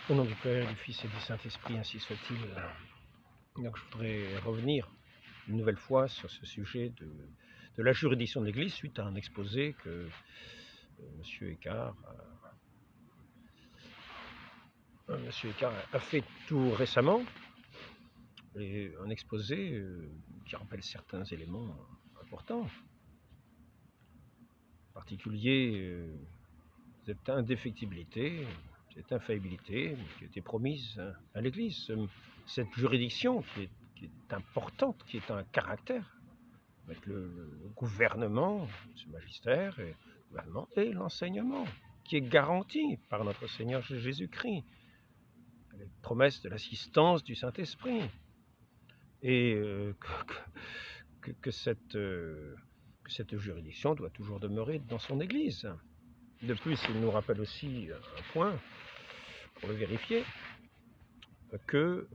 Au nom du Père, du Fils et du Saint-Esprit, ainsi soit-il. Donc je voudrais revenir une nouvelle fois sur ce sujet de la juridiction de l'Église suite à un exposé que M. Écart a fait tout récemment, et un exposé qui rappelle certains éléments importants, en particulier cette indéfectibilité, cette infaillibilité qui a été promise à l'Église, cette juridiction qui est importante, qui est un caractère, avec le gouvernement, ce magistère, et, le gouvernement et l'enseignement, qui est garanti par notre Seigneur Jésus-Christ, les promesses de l'assistance du Saint-Esprit, et que cette juridiction doit toujours demeurer dans son Église. De plus, il nous rappelle aussi un point, pour le vérifier, que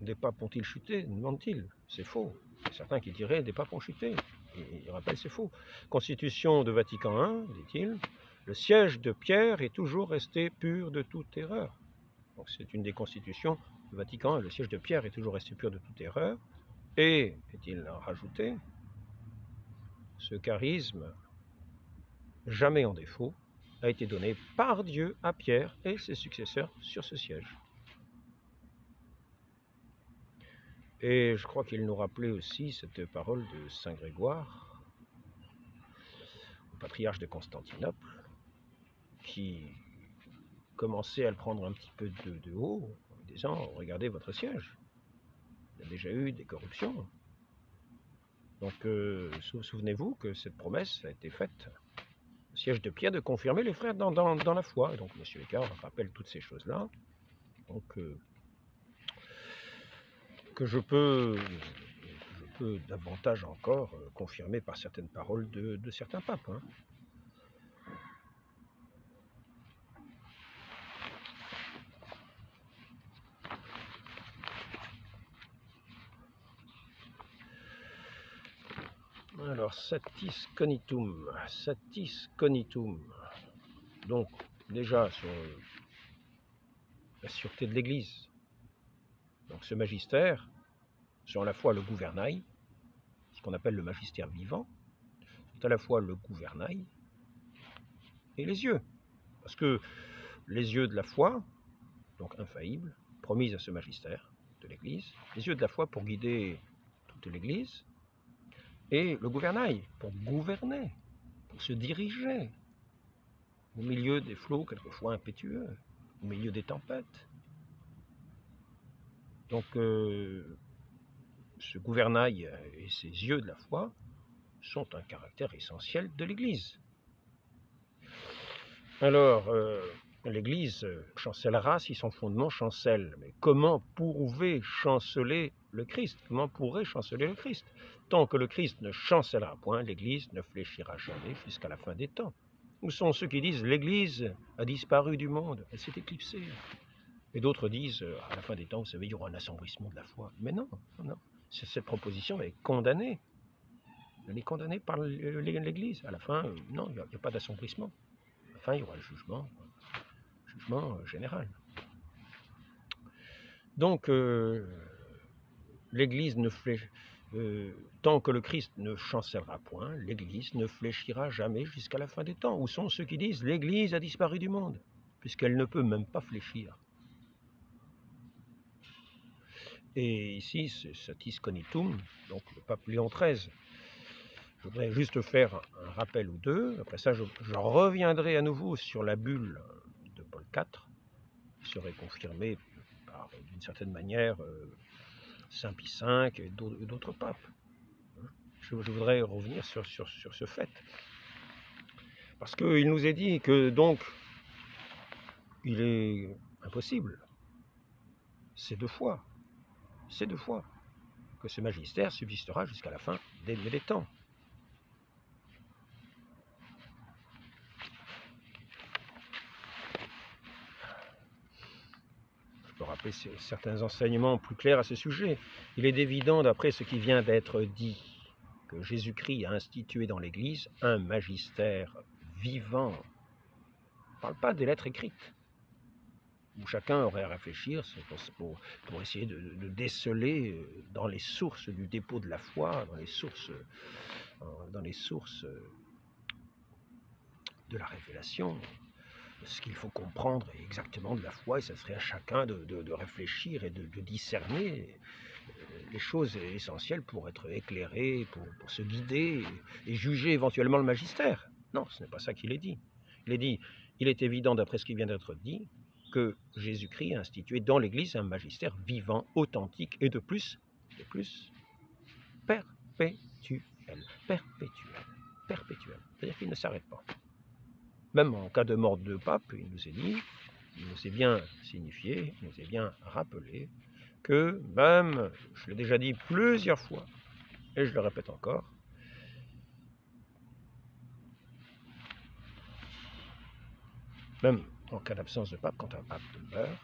des papes ont-ils chuté, demande-t-il. C'est faux. Il y a certains qui diraient des papes ont chuté. Il rappelle c'est faux. Constitution de Vatican I, dit-il, le siège de Pierre est toujours resté pur de toute erreur. Donc c'est une des constitutions de Vatican I, le siège de Pierre est toujours resté pur de toute erreur. Et, est-il rajouté, ce charisme, jamais en défaut, a été donné par Dieu à Pierre et ses successeurs sur ce siège. Et je crois qu'il nous rappelait aussi cette parole de Saint Grégoire, le patriarche de Constantinople, qui commençait à le prendre un petit peu de haut, en disant « Regardez votre siège, il y a déjà eu des corruptions ». Donc souvenez-vous que cette promesse a été faite au siège de Pierre de confirmer les frères dans la foi. Et donc M. Écart rappelle toutes ces choses-là. Donc que je peux davantage encore confirmer par certaines paroles de certains papes. Hein. Alors, satis cognitum. Donc, déjà, sur la sûreté de l'Église. Donc, ce magistère, sur à la fois le gouvernail, ce qu'on appelle le magistère vivant, c'est à la fois le gouvernail et les yeux. Parce que les yeux de la foi, donc infaillibles, promises à ce magistère de l'Église, les yeux de la foi pour guider toute l'Église, et le gouvernail pour gouverner, pour se diriger au milieu des flots quelquefois impétueux, au milieu des tempêtes. Donc ce gouvernail et ces yeux de la foi sont un caractère essentiel de l'Église. Alors, l'Église chancellera si son fondement chancelle. Mais comment pourrait chanceler le Christ? Comment pourrait chanceler le Christ? Tant que le Christ ne chancellera point, l'Église ne fléchira jamais jusqu'à la fin des temps. Où sont ceux qui disent « l'Église a disparu du monde, elle s'est éclipsée ». Et d'autres disent « à la fin des temps, vous savez, il y aura un assombrissement de la foi ». Mais non, non. Cette proposition est condamnée. Elle est condamnée par l'Église. À la fin, non, il n'y a pas d'assombrissement. À la fin, il y aura le jugement général. Donc, l'Église ne fléchira, tant que le Christ ne chancellera point, l'Église ne fléchira jamais jusqu'à la fin des temps. Où sont ceux qui disent « l'Église a disparu du monde » puisqu'elle ne peut même pas fléchir. Et ici, c'est satis cognitum, donc le pape Léon XIII. Je voudrais juste faire un rappel ou deux. Après ça, je reviendrai à nouveau sur la bulle de Paul IV, qui serait confirmée par, d'une certaine manière, Saint Pie V et d'autres papes. Je voudrais revenir sur ce fait. Parce qu'il nous est dit que, donc, il est impossible, c'est deux fois, que ce magistère subsistera jusqu'à la fin des temps. Je peux rappeler certains enseignements plus clairs à ce sujet. Il est évident, d'après ce qui vient d'être dit, que Jésus-Christ a institué dans l'Église un magistère vivant, parle pas des lettres écrites, où chacun aurait à réfléchir pour essayer de déceler dans les sources du dépôt de la foi, dans les sources de la révélation, ce qu'il faut comprendre exactement de la foi, et ça serait à chacun de réfléchir et de discerner les choses essentielles pour être éclairé, pour se guider et juger éventuellement le magistère. Non, ce n'est pas ça qu'il est dit. Il est dit, il est évident d'après ce qui vient d'être dit, que Jésus-Christ a institué dans l'Église un magistère vivant, authentique et de plus perpétuel. Perpétuel. Perpétuel. C'est-à-dire qu'il ne s'arrête pas. Même en cas de mort de pape, il nous est bien signifié, il nous est bien rappelé que même, je l'ai déjà dit plusieurs fois, et je le répète encore, même en cas d'absence de pape, quand un pape meurt,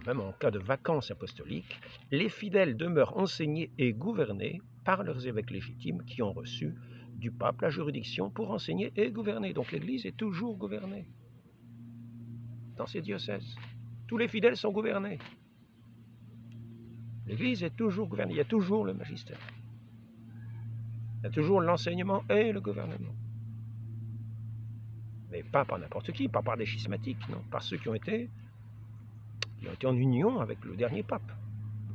même en cas de vacances apostoliques, les fidèles demeurent enseignés et gouvernés par leurs évêques légitimes qui ont reçu du pape la juridiction pour enseigner et gouverner. Donc l'Église est toujours gouvernée dans ces diocèses. Tous les fidèles sont gouvernés. L'Église est toujours gouvernée, il y a toujours le magistère. Il y a toujours l'enseignement et le gouvernement. Mais pas par n'importe qui, pas par des schismatiques, non, par ceux qui ont été en union avec le dernier pape,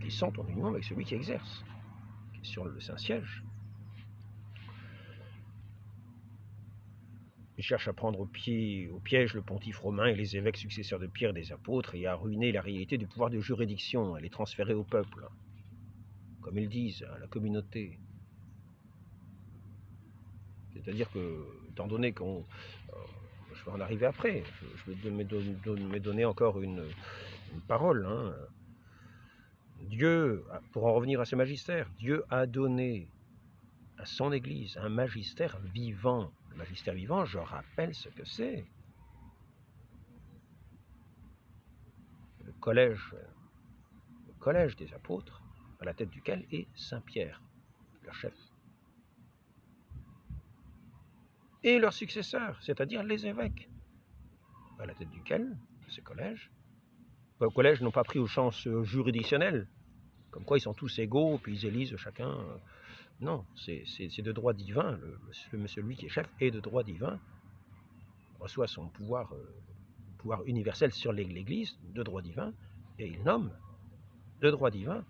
qui sont en union avec celui qui exerce, qui est sur le Saint-Siège. Ils cherchent à prendre au piège le pontife romain et les évêques successeurs de Pierre et des apôtres et à ruiner la réalité du pouvoir de juridiction, à les transférer au peuple, comme ils disent, à la communauté. C'est-à-dire que, étant donné qu'on... je vais en arriver après, je vais me donner encore une parole. Hein. Dieu, pour en revenir à ce magistère, Dieu a donné à son Église un magistère vivant. Le magistère vivant, je rappelle ce que c'est. Le collège des apôtres, à la tête duquel est Saint Pierre, leur chef. Et leurs successeurs, c'est-à-dire les évêques, à la tête duquel, ces collèges, les collèges n'ont pas pris au sens juridictionnel, comme quoi ils sont tous égaux, puis ils élisent chacun. Non, c'est de droit divin. Celui qui est chef est de droit divin, reçoit son pouvoir universel sur l'Église, de droit divin, et il nomme de droit divin,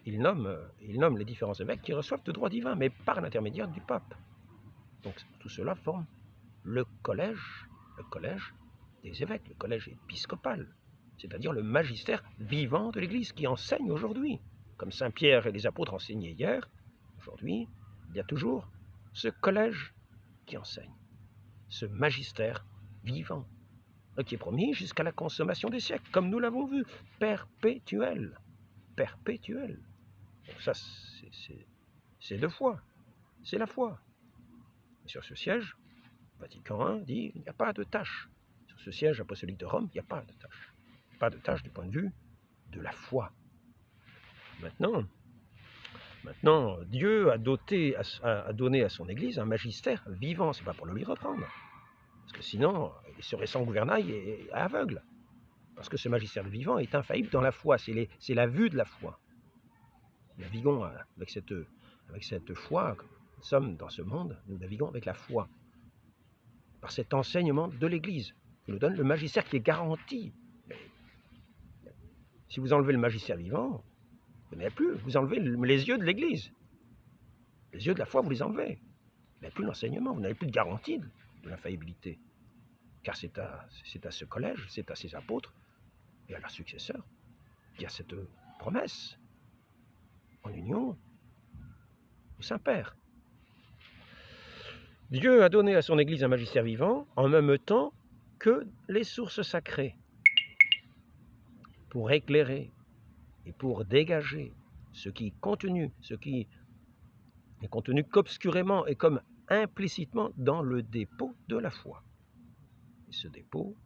il nomme les différents évêques qui reçoivent de droit divin, mais par l'intermédiaire du pape. Donc tout cela forme le collège des évêques, le collège épiscopal, c'est-à-dire le magistère vivant de l'Église qui enseigne aujourd'hui. Comme Saint Pierre et les apôtres enseignaient hier, aujourd'hui, il y a toujours ce collège qui enseigne, ce magistère vivant, qui est promis jusqu'à la consommation des siècles, comme nous l'avons vu, perpétuel. Perpétuel. Donc ça, c'est de foi, c'est la foi. Et sur ce siège, Vatican I dit il n'y a pas de tâche. Sur ce siège apostolique de Rome, il n'y a pas de tâche. Pas de tâche du point de vue de la foi. Maintenant Dieu a donné à son Église un magistère vivant. Ce n'est pas pour le lui reprendre. Parce que sinon, il serait sans gouvernail et aveugle. Parce que ce magistère vivant est infaillible dans la foi. C'est la vue de la foi. Nous naviguons avec cette foi. Nous sommes dans ce monde, nous naviguons avec la foi. Par cet enseignement de l'Église, qui nous donne le magistère qui est garanti. Mais si vous enlevez le magistère vivant, vous n'avez plus, vous enlevez les yeux de l'Église. Les yeux de la foi, vous les enlevez. Vous n'avez plus l'enseignement, vous n'avez plus de garantie de l'infaillibilité. Car c'est à ce collège, c'est à ces apôtres et à leurs successeurs qu'il y a cette promesse en union au Saint-Père. Dieu a donné à son Église un magistère vivant en même temps que les sources sacrées pour éclairer et pour dégager ce qui est contenu qu'obscurément et comme implicitement dans le dépôt de la foi. Et ce dépôt,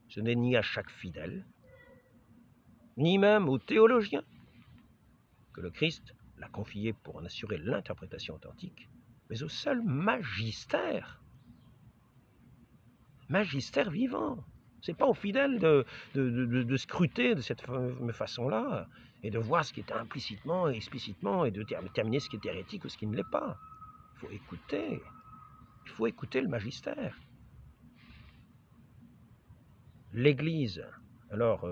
ce n'est ni à chaque fidèle, ni même aux théologiens que le Christ l'a confié pour en assurer l'interprétation authentique, mais au seul magistère vivant, C'est pas aux fidèles de scruter de cette façon-là et de voir ce qui est implicitement et explicitement et de déterminer ce qui est hérétique ou ce qui ne l'est pas. Il faut écouter le magistère. L'Église, alors,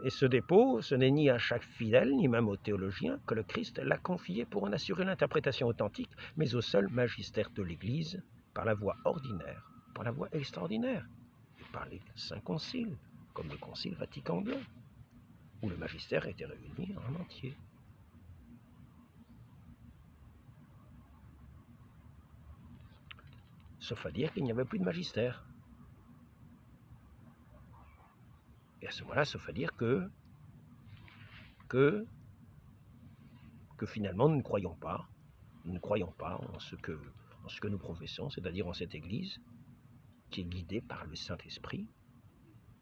et ce dépôt, ce n'est ni à chaque fidèle, ni même aux théologiens, que le Christ l'a confié pour en assurer l'interprétation authentique, mais au seul magistère de l'Église, par la voie ordinaire, par la voie extraordinaire, et par les saints conciles, comme le Concile Vatican II, où le magistère était réuni en entier. Sauf à dire qu'il n'y avait plus de magistère. Et à ce moment-là, sauf à dire que finalement nous ne croyons pas en ce que nous professons, c'est-à-dire en cette Église qui est guidée par le Saint-Esprit,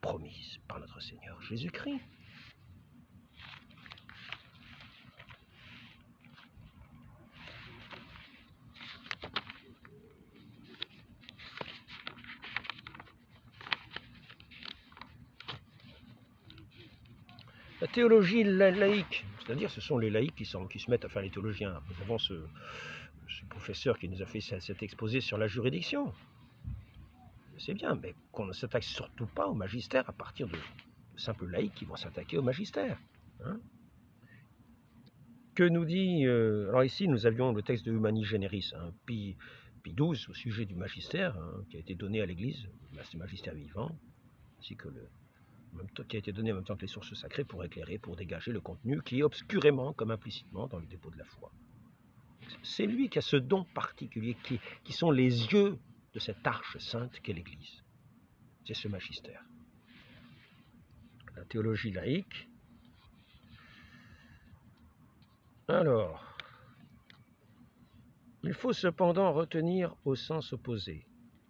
promise par notre Seigneur Jésus-Christ. La théologie laïque, c'est-à-dire ce sont les laïcs qui se mettent à faire les théologiens. Nous avons ce professeur qui nous a fait cet exposé sur la juridiction. C'est bien, mais qu'on ne s'attaque surtout pas au magistère à partir de simples laïcs qui vont s'attaquer au magistère. Hein. Que nous dit... alors ici, nous avions le texte de Humani Generis, hein, Pie XII, au sujet du magistère, hein, qui a été donné à l'Église, le magistère vivant, ainsi que qui a été donné en même temps que les sources sacrées pour éclairer, pour dégager le contenu qui est obscurément comme implicitement dans le dépôt de la foi. C'est lui qui a ce don particulier, qui sont les yeux de cette arche sainte qu'est l'Église. C'est ce magistère. La théologie laïque. Alors, il faut cependant retenir au sens opposé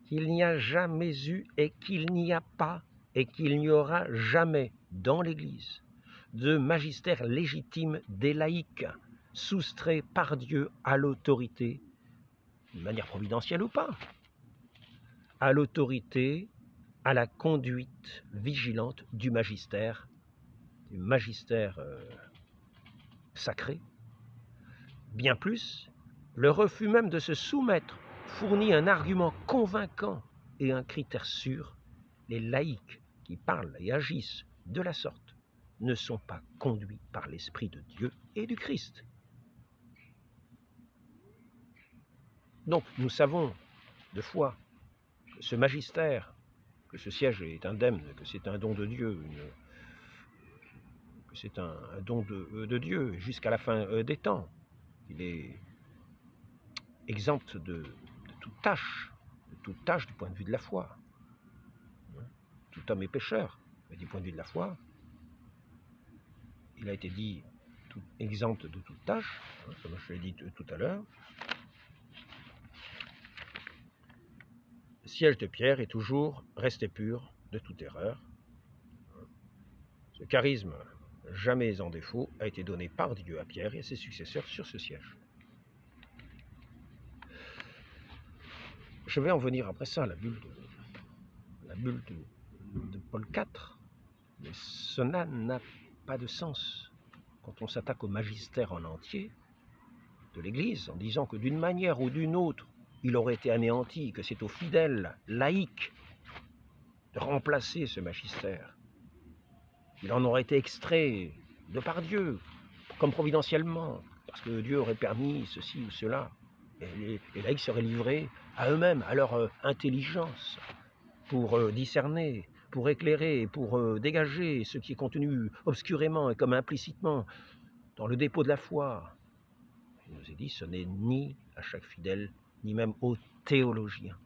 qu'il n'y a jamais eu et qu'il n'y a pas et qu'il n'y aura jamais dans l'Église de magistère légitime des laïcs, soustrait par Dieu à l'autorité, de manière providentielle ou pas, à l'autorité, à la conduite vigilante du magistère sacré. Bien plus, le refus même de se soumettre fournit un argument convaincant et un critère sûr. Les laïcs qui parlent et agissent de la sorte ne sont pas conduits par l'Esprit de Dieu et du Christ. Donc nous savons de foi que ce magistère, que ce siège est indemne, que c'est un don de Dieu, que c'est un don de Dieu jusqu'à la fin des temps. Il est exempt de toute tâche du point de vue de la foi. Tout homme est pécheur, mais du point de vue de la foi, il a été dit exempt de toute tâche, comme je l'ai dit tout à l'heure. Le siège de Pierre est toujours resté pur de toute erreur. Ce charisme, jamais en défaut, a été donné par Dieu à Pierre et à ses successeurs sur ce siège. Je vais en venir après ça à la bulle de Paul IV. Mais cela n'a pas de sens quand on s'attaque au magistère en entier de l'Église, en disant que d'une manière ou d'une autre, il aurait été anéanti, que c'est aux fidèles laïcs de remplacer ce magistère. Il en aurait été extrait de par Dieu, comme providentiellement, parce que Dieu aurait permis ceci ou cela. Et les laïcs seraient livrés à eux-mêmes, à leur intelligence, pour discerner, pour éclairer, pour dégager ce qui est contenu obscurément et comme implicitement dans le dépôt de la foi. Il nous est dit, ce n'est ni à chaque fidèle, ni même aux théologiens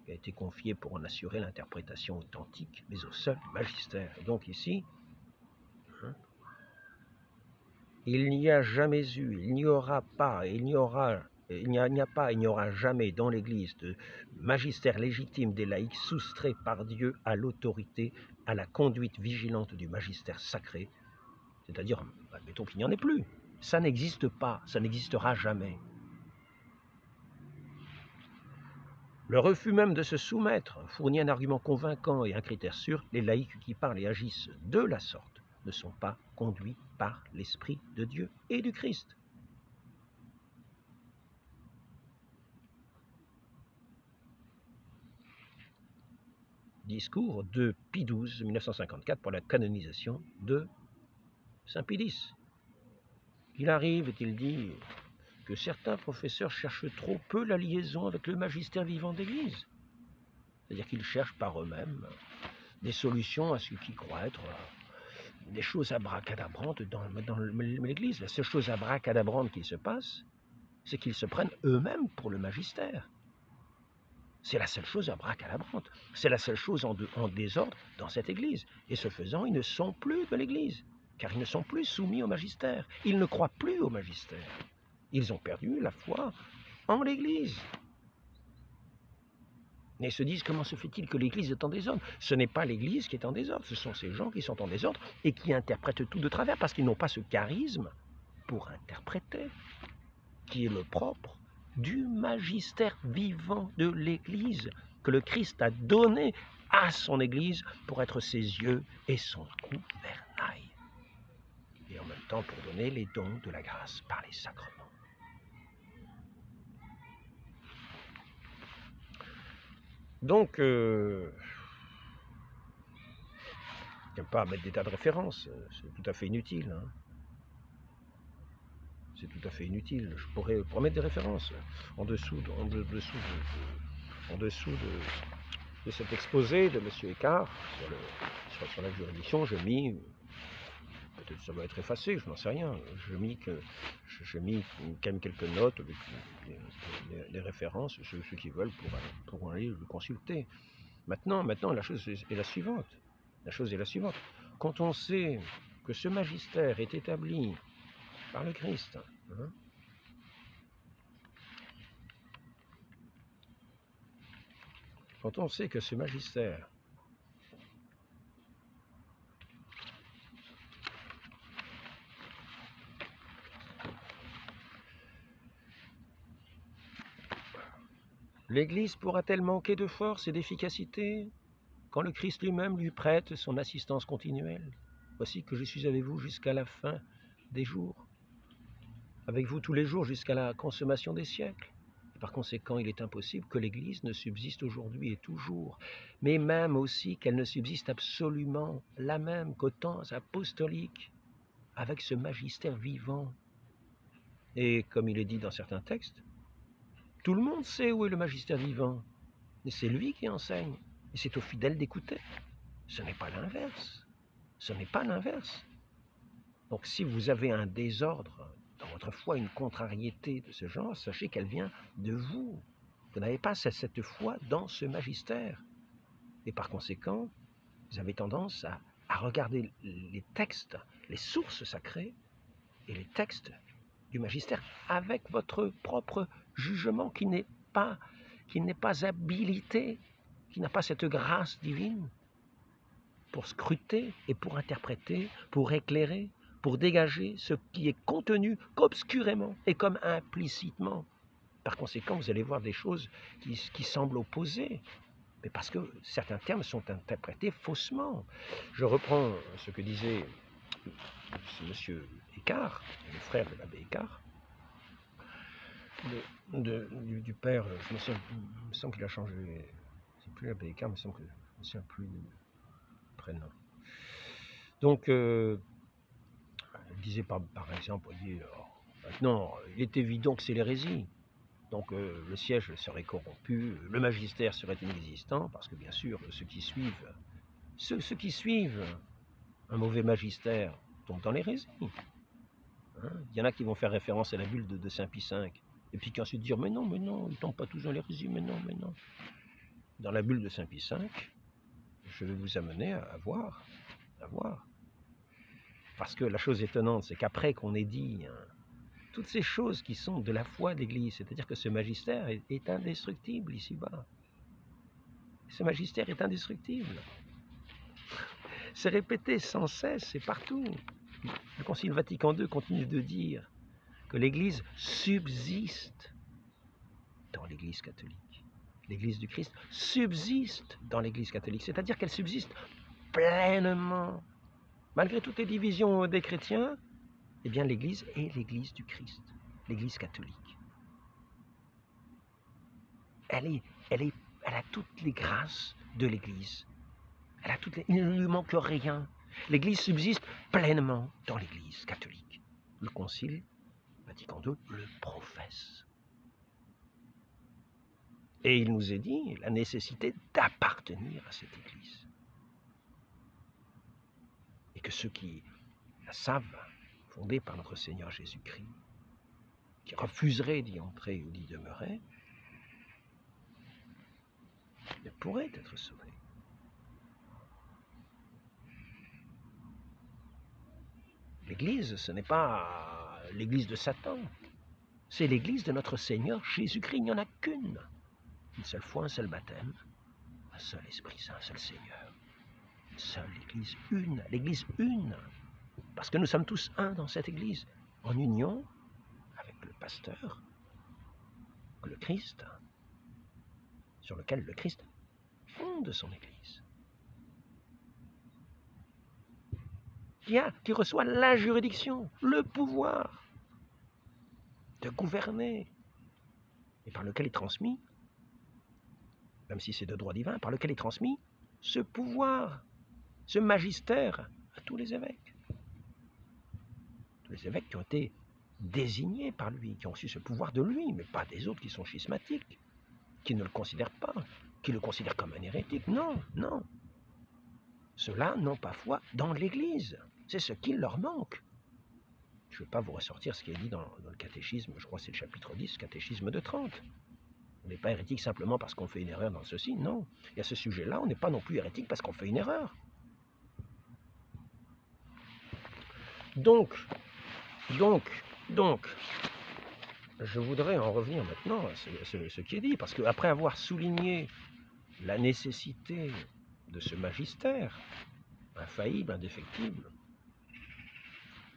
qui a été confié pour en assurer l'interprétation authentique, mais au seul magistère. Et donc ici, il n'y a jamais eu, il n'y aura pas, il n'y aura jamais dans l'Église de magistère légitime des laïcs soustrait par Dieu à l'autorité, à la conduite vigilante du magistère sacré. C'est-à-dire, admettons qu'il n'y en ait plus. Ça n'existe pas, ça n'existera jamais. Le refus même de se soumettre fournit un argument convaincant et un critère sûr. Les laïcs qui parlent et agissent de la sorte ne sont pas conduits par l'Esprit de Dieu et du Christ. Discours de Pie XII, 1954, pour la canonisation de Saint Pie X. Il arrive, est-il dit, que certains professeurs cherchent trop peu la liaison avec le magistère vivant d'Église. C'est-à-dire qu'ils cherchent par eux-mêmes des solutions à ce qui croit être des choses abracadabrantes dans l'Église. La seule chose abracadabrante qui se passe, c'est qu'ils se prennent eux-mêmes pour le magistère. C'est la seule chose abracadabrante. C'est la seule chose en désordre dans cette Église. Et ce faisant, ils ne sont plus de l'Église, car ils ne sont plus soumis au magistère. Ils ne croient plus au magistère. Ils ont perdu la foi en l'Église. Et se disent, comment se fait-il que l'Église est en désordre? Ce n'est pas l'Église qui est en désordre, ce sont ces gens qui sont en désordre et qui interprètent tout de travers, parce qu'ils n'ont pas ce charisme pour interpréter, qui est le propre du magistère vivant de l'Église, que le Christ a donné à son Église pour être ses yeux et son gouvernail. Et en même temps pour donner les dons de la grâce par les sacrements. Donc, je n'aime pas mettre des tas de références, c'est tout à fait inutile. Hein. C'est tout à fait inutile. Je pourrais mettre des références en dessous de cet exposé de M. Écart sur la juridiction. Je mis, peut-être ça va être effacé, je n'en sais rien. Je mis quand même quelques notes, des références. Ceux qui veulent pourront aller le consulter. Maintenant, la chose est la suivante. La chose est la suivante. Quand on sait que ce magistère est établi par le Christ, hein, quand on sait que ce magistère l'Église pourra-t-elle manquer de force et d'efficacité quand le Christ lui-même lui prête son assistance continuelle? Voici que je suis avec vous jusqu'à la fin des jours, avec vous tous les jours jusqu'à la consommation des siècles. Et par conséquent, il est impossible que l'Église ne subsiste aujourd'hui et toujours, mais même aussi qu'elle ne subsiste absolument la même qu'aux temps apostoliques, avec ce magistère vivant. Et comme il est dit dans certains textes, tout le monde sait où est le magistère vivant, et c'est lui qui enseigne, et c'est aux fidèles d'écouter. Ce n'est pas l'inverse. Ce n'est pas l'inverse. Donc si vous avez un désordre dans votre foi, une contrariété de ce genre, sachez qu'elle vient de vous. Vous n'avez pas cette foi dans ce magistère. Et par conséquent, vous avez tendance à regarder les textes, les sources sacrées et les textes du magistère avec votre propre jugement qui n'est pas habilité, qui n'a pas cette grâce divine pour scruter et pour interpréter, pour éclairer, pour dégager ce qui est contenu qu'obscurément et comme implicitement. Par conséquent, vous allez voir des choses qui semblent opposées, mais parce que certains termes sont interprétés faussement. Je reprends ce que disait M. Écart, le frère de l'abbé Écart, du père, il me semble qu'il a changé, c'est plus l'abbé Écart, il me semble que je ne sais plus prénom. Donc, il disait par exemple, voyez, maintenant, il est évident que c'est l'hérésie. Donc, le siège serait corrompu, le magistère serait inexistant, parce que bien sûr, ceux qui suivent un mauvais magistère tombent dans l'hérésie. Hein, il y en a qui vont faire référence à la bulle de Saint Pie V, et puis qui ensuite dire, mais non, ils ne tombent pas tous dans l'hérésie, mais non. Dans la bulle de Saint Pie V, je vais vous amener à voir. Parce que la chose étonnante, c'est qu'après qu'on ait dit toutes ces choses qui sont de la foi de l'Église, c'est-à-dire que ce magistère est indestructible ici-bas. Ce magistère est indestructible. C'est répété sans cesse, c'est partout. Le Concile Vatican II continue de dire que l'Église subsiste dans l'Église catholique. l'Église du Christ, subsiste dans l'Église catholique, c'est-à-dire qu'elle subsiste pleinement. Malgré toutes les divisions des chrétiens, eh bien l'Église est l'Église du Christ, l'Église catholique. Elle a toutes les grâces de l'Église. Il ne lui manque rien. L'Église subsiste pleinement dans l'Église catholique. Le Concile Vatican II le professe. Et il nous est dit la nécessité d'appartenir à cette Église. Et que ceux qui la savent, fondée par notre Seigneur Jésus-Christ, qui refuseraient d'y entrer ou d'y demeurer, ne pourraient être sauvés. L'Église, ce n'est pas l'Église de Satan, c'est l'Église de notre Seigneur Jésus-Christ. Il n'y en a qu'une. Une seule foi, un seul baptême, un seul Esprit Saint, un seul Seigneur. Une seule Église, une, l'Église une. Parce que nous sommes tous un dans cette Église, en union avec le pasteur, le Christ, sur lequel le Christ fonde son Église. Qui reçoit la juridiction, le pouvoir de gouverner, et par lequel est transmis, même si c'est de droit divin, par lequel est transmis ce pouvoir, ce magistère à tous les évêques. Tous les évêques qui ont été désignés par lui, qui ont reçu ce pouvoir de lui, mais pas des autres qui sont schismatiques, qui ne le considèrent pas, qui le considèrent comme un hérétique. Non, non. Ceux-là n'ont pas foi dans l'Église. C'est ce qui leur manque. Je ne vais pas vous ressortir ce qui est dit dans le catéchisme, je crois que c'est le chapitre 10, catéchisme de Trente. On n'est pas hérétique simplement parce qu'on fait une erreur dans ceci, non. Et à ce sujet-là, on n'est pas non plus hérétique parce qu'on fait une erreur. Donc, je voudrais en revenir maintenant à ce qui est dit, parce qu'après avoir souligné la nécessité de ce magistère, infaillible, indéfectible,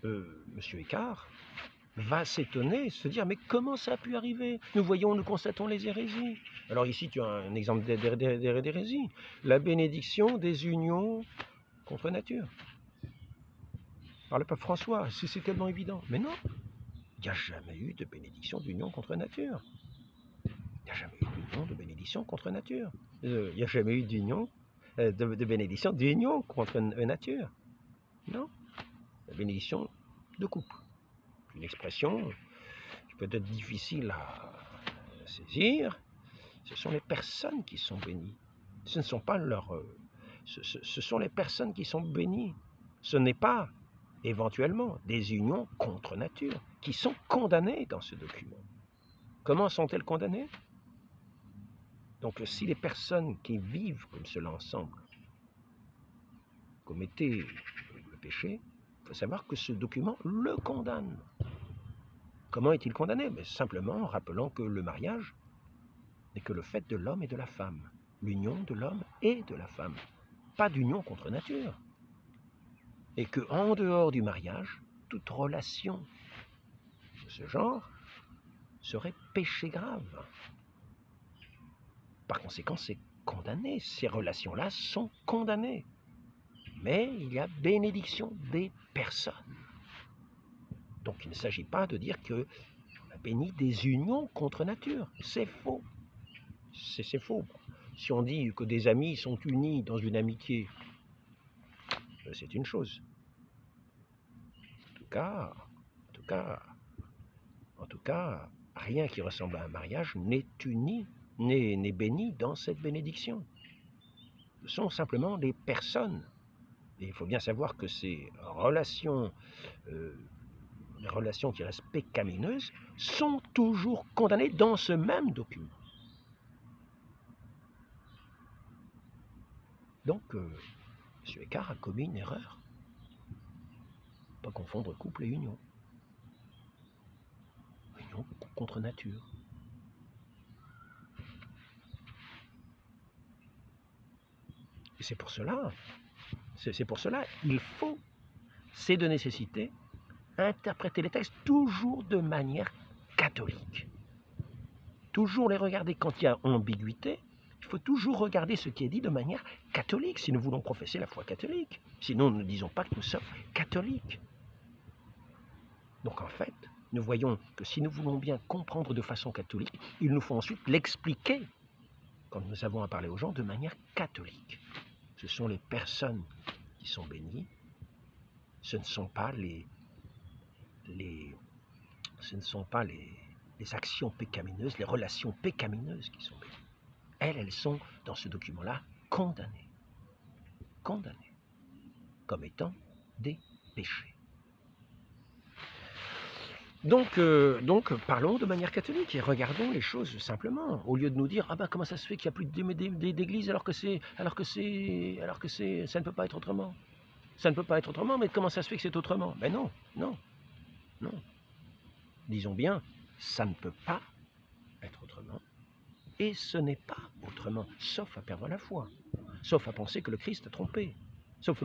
M. Écart va s'étonner, se dire, mais comment ça a pu arriver? Nous constatons les hérésies. Alors ici, tu as un exemple d'hérésie. La bénédiction des unions contre nature. Par le pape François, c'est tellement évident. Mais non, il n'y a jamais eu de bénédiction d'union contre nature. Il n'y a jamais eu d'union de bénédiction contre nature. Il n'y a jamais eu d'union, de bénédiction d'union contre nature. Non, la bénédiction de couple. Une expression qui peut être difficile à saisir. Ce sont les personnes qui sont bénies. Ce ne sont pas ce sont les personnes qui sont bénies. Ce n'est pas éventuellement des unions contre nature qui sont condamnées dans ce document. Comment sont-elles condamnées? Donc si les personnes qui vivent comme cela ensemble commettaient le péché, il faut savoir que ce document le condamne. Comment est-il condamné? Simplement en rappelant que le mariage n'est que le fait de l'homme et de la femme. L'union de l'homme et de la femme. Pas d'union contre nature. Et qu'en dehors du mariage, toute relation de ce genre serait péché grave. Par conséquent, c'est condamné. Ces relations-là sont condamnées. Mais il y a bénédiction des personnes. Donc il ne s'agit pas de dire qu'on a béni des unions contre nature. C'est faux. C'est faux. Si on dit que des amis sont unis dans une amitié, c'est une chose. En tout cas, rien qui ressemble à un mariage n'est béni dans cette bénédiction. Ce sont simplement des personnes. Et il faut bien savoir que ces relations, les relations qui restent pécamineuses, sont toujours condamnées dans ce même document. Donc, M. Écart a commis une erreur. Pas confondre couple et union. Union contre nature. Et c'est pour cela, il faut, c'est de nécessité, interpréter les textes toujours de manière catholique. toujours les regarder quand il y a ambiguïté. Il faut toujours regarder ce qui est dit de manière catholique, si nous voulons professer la foi catholique. Sinon, nous ne disons pas que nous sommes catholiques. Donc en fait, nous voyons que si nous voulons bien comprendre de façon catholique, il nous faut ensuite l'expliquer, quand nous avons à parler aux gens, de manière catholique. Ce sont les personnes qui sont bénies, ce ne sont pas les actions pécamineuses, les relations pécamineuses qui sont bénies. Elles sont, dans ce document-là, condamnées. Condamnées. Comme étant des péchés. Donc, parlons de manière catholique et regardons les choses simplement, au lieu de nous dire « Ah ben, comment ça se fait qu'il n'y a plus d'église alors que ça ne peut pas être autrement ?» Ça ne peut pas être autrement, mais comment ça se fait que c'est autrement? Ben non, non, non. Disons bien, ça ne peut pas être autrement, et ce n'est pas autrement, sauf à perdre la foi, sauf à penser que le Christ a trompé, sauf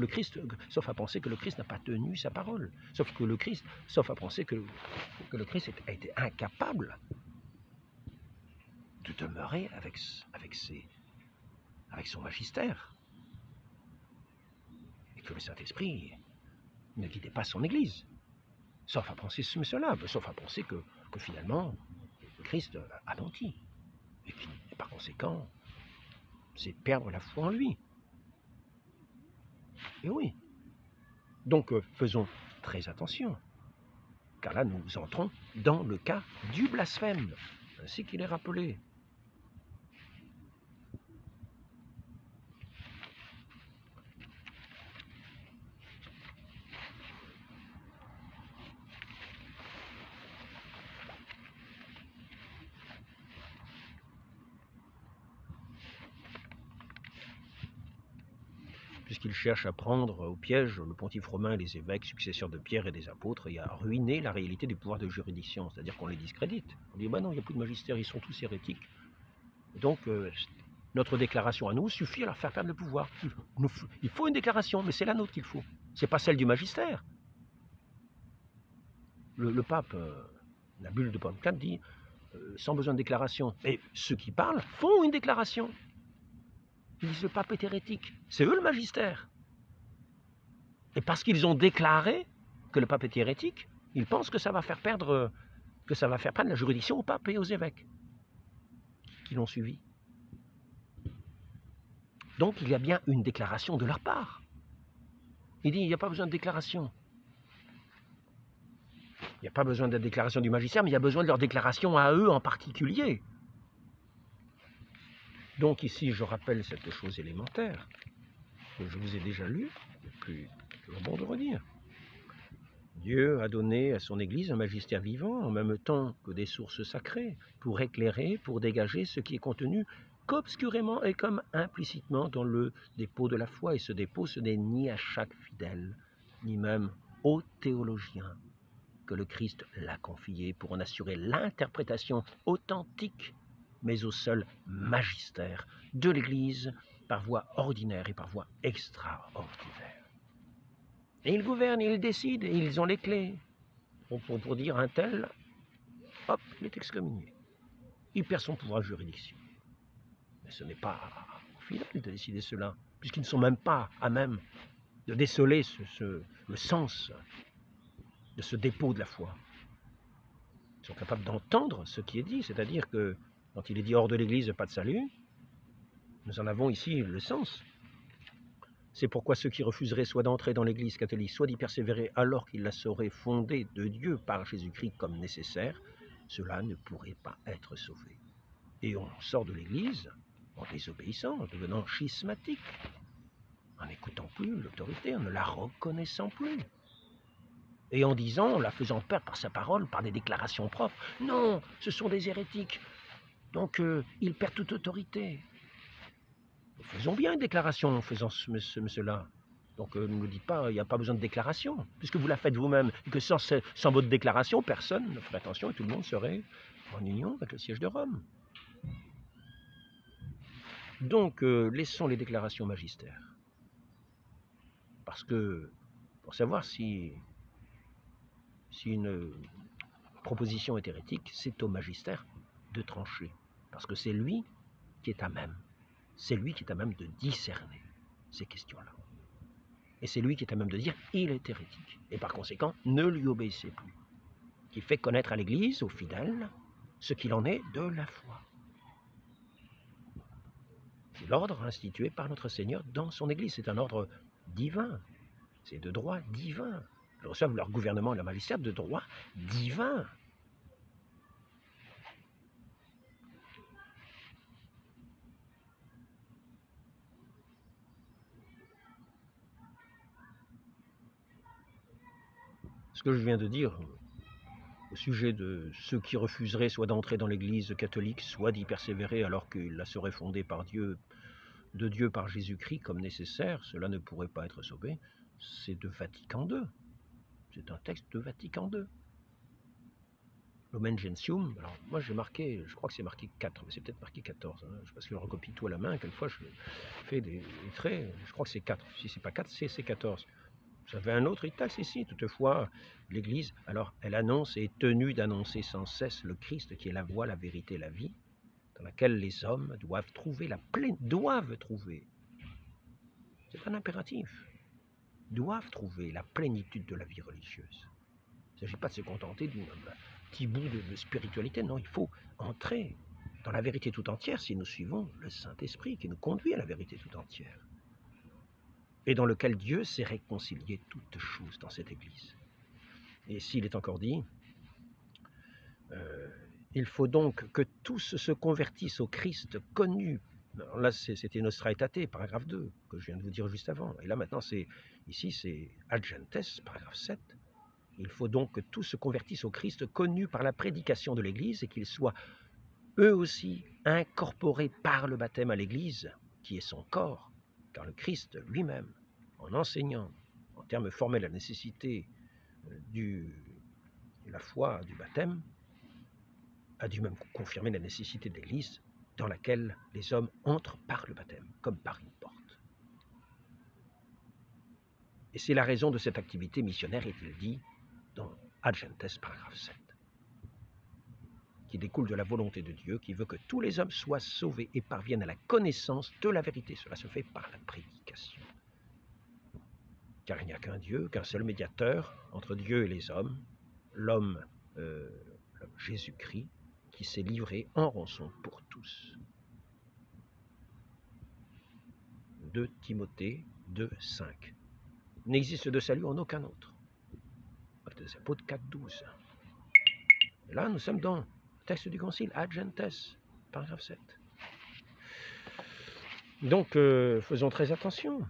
à penser que le Christ n'a pas tenu sa parole, sauf à penser que le Christ a été incapable de demeurer avec son magistère, et que le Saint-Esprit ne guidait pas son Église. Sauf à penser cela, sauf à penser que finalement, le Christ a menti. Et par conséquent, c'est perdre la foi en lui. Et oui. Donc faisons très attention, car là nous entrons dans le cas du blasphème, ainsi qu'il est rappelé. Puisqu'il cherche à prendre au piège le pontife romain, les évêques, successeurs de Pierre et des apôtres, et à ruiner la réalité du pouvoir de juridiction, c'est-à-dire qu'on les discrédite. On dit, bah non, il n'y a plus de magistère, ils sont tous hérétiques. Donc, notre déclaration à nous suffit à leur faire perdre le pouvoir. Il faut une déclaration, mais c'est la nôtre qu'il faut. C'est pas celle du magistère. Le pape, la bulle de Paul IV dit, sans besoin de déclaration. Et ceux qui parlent font une déclaration. Ils disent le pape est hérétique. C'est eux le magistère. Et parce qu'ils ont déclaré que le pape est hérétique, ils pensent que ça va faire perdre la juridiction au pape et aux évêques qui l'ont suivi. Donc il y a bien une déclaration de leur part. Il dit il n'y a pas besoin de déclaration. Il n'y a pas besoin de la déclaration du magistère, mais il y a besoin de leur déclaration à eux en particulier. Donc ici, je rappelle cette chose élémentaire que je vous ai déjà lue, mais plus bon de redire. Dieu a donné à son Église un magistère vivant, en même temps que des sources sacrées, pour éclairer, pour dégager ce qui est contenu qu'obscurément et comme implicitement dans le dépôt de la foi. Et ce dépôt, ce n'est ni à chaque fidèle, ni même au théologien que le Christ l'a confié pour en assurer l'interprétation authentique, mais au seul magistère de l'Église par voie ordinaire et par voie extraordinaire. Et ils gouvernent, ils décident, et ils ont les clés pour dire un tel, hop, il est excommunié. Il perd son pouvoir de juridiction. Mais ce n'est pas aux fidèles de décider cela, puisqu'ils ne sont même pas à même de déceler le sens de ce dépôt de la foi. Ils sont capables d'entendre ce qui est dit, c'est-à-dire que quand il est dit hors de l'Église, pas de salut, nous en avons ici le sens. C'est pourquoi ceux qui refuseraient soit d'entrer dans l'Église catholique, soit d'y persévérer alors qu'ils la sauraient fondée de Dieu par Jésus-Christ comme nécessaire, cela ne pourrait pas être sauvé. Et on sort de l'Église en désobéissant, en devenant schismatique, en n'écoutant plus l'autorité, en ne la reconnaissant plus. Et en disant, en la faisant perdre par sa parole, par des déclarations propres, non, ce sont des hérétiques, donc ils perdent toute autorité. Faisons bien une déclaration en faisant cela. Donc ne nous dites pas, il n'y a pas besoin de déclaration, puisque vous la faites vous-même, et que sans votre déclaration, personne ne ferait attention et tout le monde serait en union avec le siège de Rome. Donc laissons les déclarations magistères. Parce que, pour savoir si une proposition est hérétique, c'est au magistère de trancher, parce que c'est lui qui est à même. C'est lui qui est à même de discerner ces questions-là. Et c'est lui qui est à même de dire il est hérétique. Et par conséquent, ne lui obéissez plus. Qui fait connaître à l'Église, aux fidèles, ce qu'il en est de la foi. C'est l'ordre institué par notre Seigneur dans son Église. C'est un ordre divin. C'est de droit divin. Ils reçoivent leur gouvernement et leur magistère de droit divin. Ce que je viens de dire au sujet de ceux qui refuseraient soit d'entrer dans l'Église catholique, soit d'y persévérer alors qu'il la serait fondée par Dieu, de Dieu par Jésus-Christ comme nécessaire, cela ne pourrait pas être sauvé, c'est de Vatican II. C'est un texte de Vatican II. Lumen Gentium, alors moi j'ai marqué, je crois que c'est marqué 4, mais c'est peut-être marqué 14, hein, parce que je recopie tout à la main, quelquefois je fais des traits, je crois que c'est 4, si c'est pas 4, c'est 14. J'avais un autre texte ici, toutefois, l'Église, alors elle annonce et est tenue d'annoncer sans cesse le Christ qui est la voie, la vérité, la vie, dans laquelle les hommes doivent trouver c'est un impératif, doivent trouver la plénitude de la vie religieuse. Il ne s'agit pas de se contenter d'un petit bout de spiritualité, non, il faut entrer dans la vérité tout entière si nous suivons le Saint-Esprit qui nous conduit à la vérité tout entière. Et dans lequel Dieu sait réconcilier toutes choses dans cette Église. Et s'il est encore dit, il faut donc que tous se convertissent au Christ connu. Alors là, c'était Nostra Aetate, paragraphe 2, que je viens de vous dire juste avant. Et là, maintenant, ici, c'est Ad Gentes, paragraphe 7. Il faut donc que tous se convertissent au Christ connu par la prédication de l'Église et qu'ils soient eux aussi incorporés par le baptême à l'Église, qui est son corps, car le Christ lui-même, en enseignant en termes formels la nécessité de la foi du baptême, a dû même confirmer la nécessité de l'Église dans laquelle les hommes entrent par le baptême, comme par une porte. Et c'est la raison de cette activité missionnaire, est-il dit, dans Ad Gentes, paragraphe 7, qui découle de la volonté de Dieu, qui veut que tous les hommes soient sauvés et parviennent à la connaissance de la vérité. Cela se fait par la prédication. Car il n'y a qu'un Dieu, qu'un seul médiateur entre Dieu et les hommes, l'homme Jésus-Christ, qui s'est livré en rançon pour tous. 2 Timothée 2,5. Il n'existe de salut en aucun autre. Actes des Apôtres 4,12. Et là, nous sommes dans le texte du Concile, Ad Gentes, paragraphe 7. Donc, faisons très attention.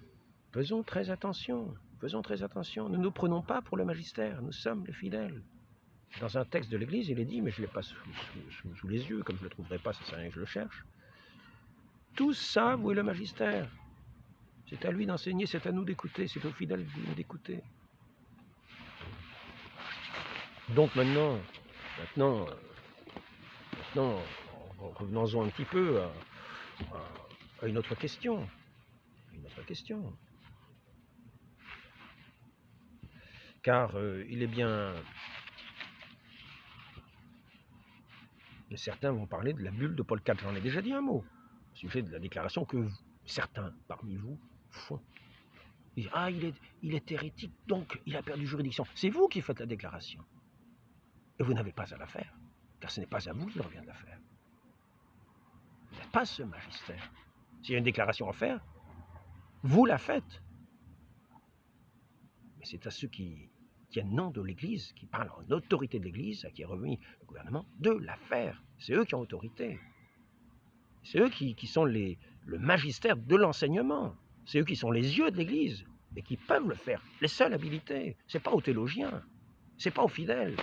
Faisons très attention. Faisons très attention. Ne nous prenons pas pour le magistère. Nous sommes les fidèles. Dans un texte de l'Église, il est dit, mais je ne l'ai pas sous les yeux, comme je ne le trouverai pas, ça sert à rien que je le cherche. Tous savent où est le magistère. C'est à lui d'enseigner, c'est à nous d'écouter, c'est aux fidèles d'écouter. Donc maintenant, revenons-en un petit peu à une autre question. Car il est bien... Certains vont parler de la bulle de Paul IV. J'en ai déjà dit un mot au sujet de la déclaration que certains parmi vous font. Ils disent, ah, il est hérétique, donc il a perdu juridiction. C'est vous qui faites la déclaration. Et vous n'avez pas à la faire, car ce n'est pas à vous qu'il revient de la faire. Vous n'êtes pas ce magistère. S'il y a une déclaration à faire, vous la faites. Mais c'est à ceux qui tiennent nom de l'Église, qui parlent en autorité de l'Église, à qui est remis le gouvernement, de la faire. C'est eux qui ont autorité. C'est eux qui sont le magistère de l'enseignement. C'est eux qui sont les yeux de l'Église, et qui peuvent le faire. Les seuls habilités. Ce n'est pas aux théologiens, ce n'est pas aux fidèles.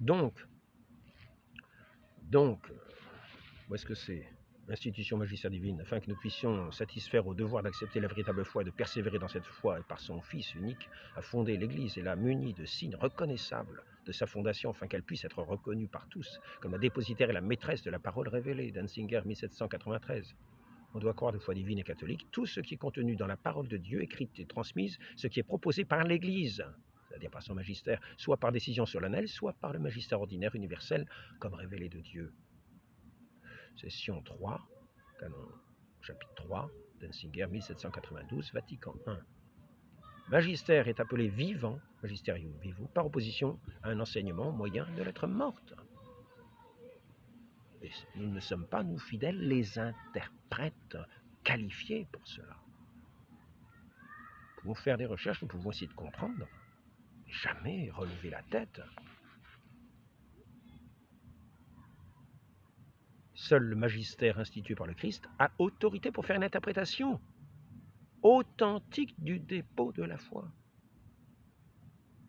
Donc, où est-ce que c'est? L'institution magistère divine, afin que nous puissions satisfaire au devoir d'accepter la véritable foi et de persévérer dans cette foi et par son Fils unique, a fondé l'Église et l'a munie de signes reconnaissables de sa fondation, afin qu'elle puisse être reconnue par tous comme la dépositaire et la maîtresse de la parole révélée, d'Hensinger 1793. On doit croire de foi divine et catholique tout ce qui est contenu dans la parole de Dieu, écrite et transmise, ce qui est proposé par l'Église. c'est-à-dire par son magistère, soit par décision solennelle, soit par le magistère ordinaire universel, comme révélé de Dieu. Session 3, canon, chapitre 3, Denzinger, 1792, Vatican I. Magistère est appelé vivant, magisterium vivo, par opposition à un enseignement moyen de l'être morte. Et nous ne sommes pas, nous fidèles, les interprètes qualifiés pour cela. Nous pouvons faire des recherches, nous pouvons essayer de comprendre, mais jamais relever la tête. Seul le magistère institué par le Christ a autorité pour faire une interprétation authentique du dépôt de la foi.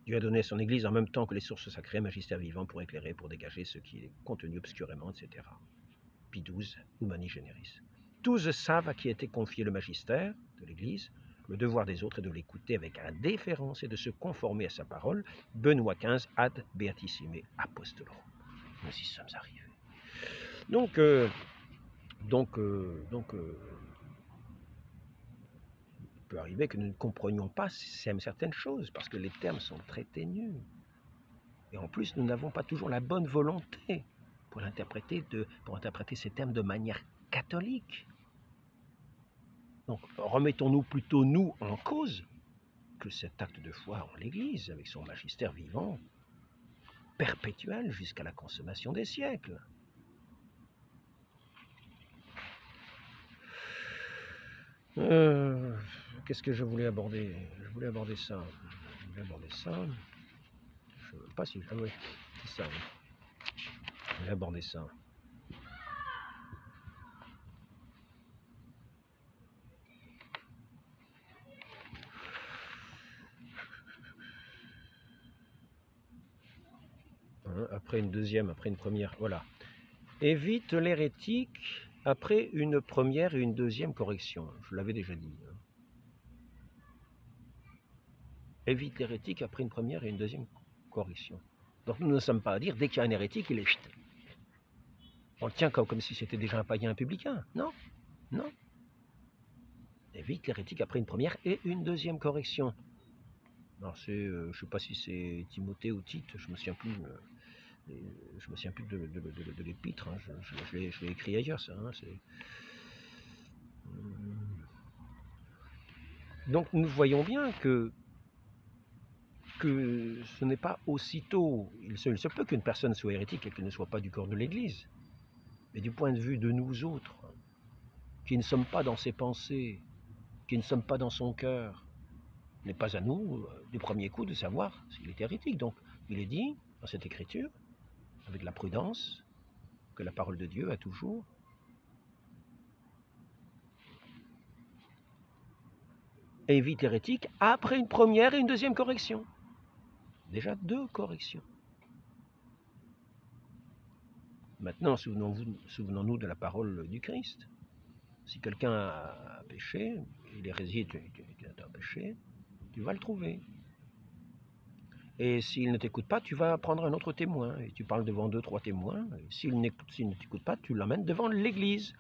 Dieu a donné à son Église en même temps que les sources sacrées, magistère vivant pour éclairer, pour dégager ce qui est contenu obscurément, etc. Pie XII, Humani Generis. Tous savent à qui a été confié le magistère de l'Église. Le devoir des autres est de l'écouter avec indéférence et de se conformer à sa parole. Benoît XV, ad beatissime apostolorum. Nous y sommes arrivés. Donc, il peut arriver que nous ne comprenions pas certaines choses, parce que les termes sont très ténus. Et en plus, nous n'avons pas toujours la bonne volonté pour interpréter ces termes de manière catholique. Donc, remettons-nous plutôt, nous, en cause, que cet acte de foi en l'Église, avec son magistère vivant, perpétuel jusqu'à la consommation des siècles. Qu'est-ce que je voulais aborder? Je voulais aborder ça. Je ne sais pas si... Ah oui, c'est ça. Oui. Je voulais aborder ça. Après une deuxième, après une première, voilà. Évite l'hérétique après une première et une deuxième correction. Je l'avais déjà dit. Évite l'hérétique après une première et une deuxième correction. Donc nous ne sommes pas à dire, dès qu'il y a un hérétique, il est chut. On le tient comme si c'était déjà un païen, un publicain. Non, non. Évite l'hérétique après une première et une deuxième correction. Alors c'est, je ne sais pas si c'est Timothée ou Tite, je me souviens plus. Je me souviens plus de l'épître. Hein. Je l'ai écrit ailleurs, ça. Hein. Donc nous voyons bien que ce n'est pas aussitôt, il se peut qu'une personne soit hérétique et qu'elle ne soit pas du corps de l'Église, mais du point de vue de nous autres, qui ne sommes pas dans ses pensées, qui ne sommes pas dans son cœur, n'est pas à nous, du premier coup, de savoir s'il est hérétique. Donc il est dit dans cette écriture, avec la prudence que la parole de Dieu a toujours, évite l'hérétique après une première et une deuxième correction. Déjà 2 corrections. Maintenant, souvenons-nous de la parole du Christ. Si quelqu'un a péché, l'hérésie est un péché, tu vas le trouver. Et s'il ne t'écoute pas, tu vas prendre un autre témoin. Et tu parles devant 2, 3 témoins. S'il ne t'écoute pas, tu l'emmènes devant l'Église.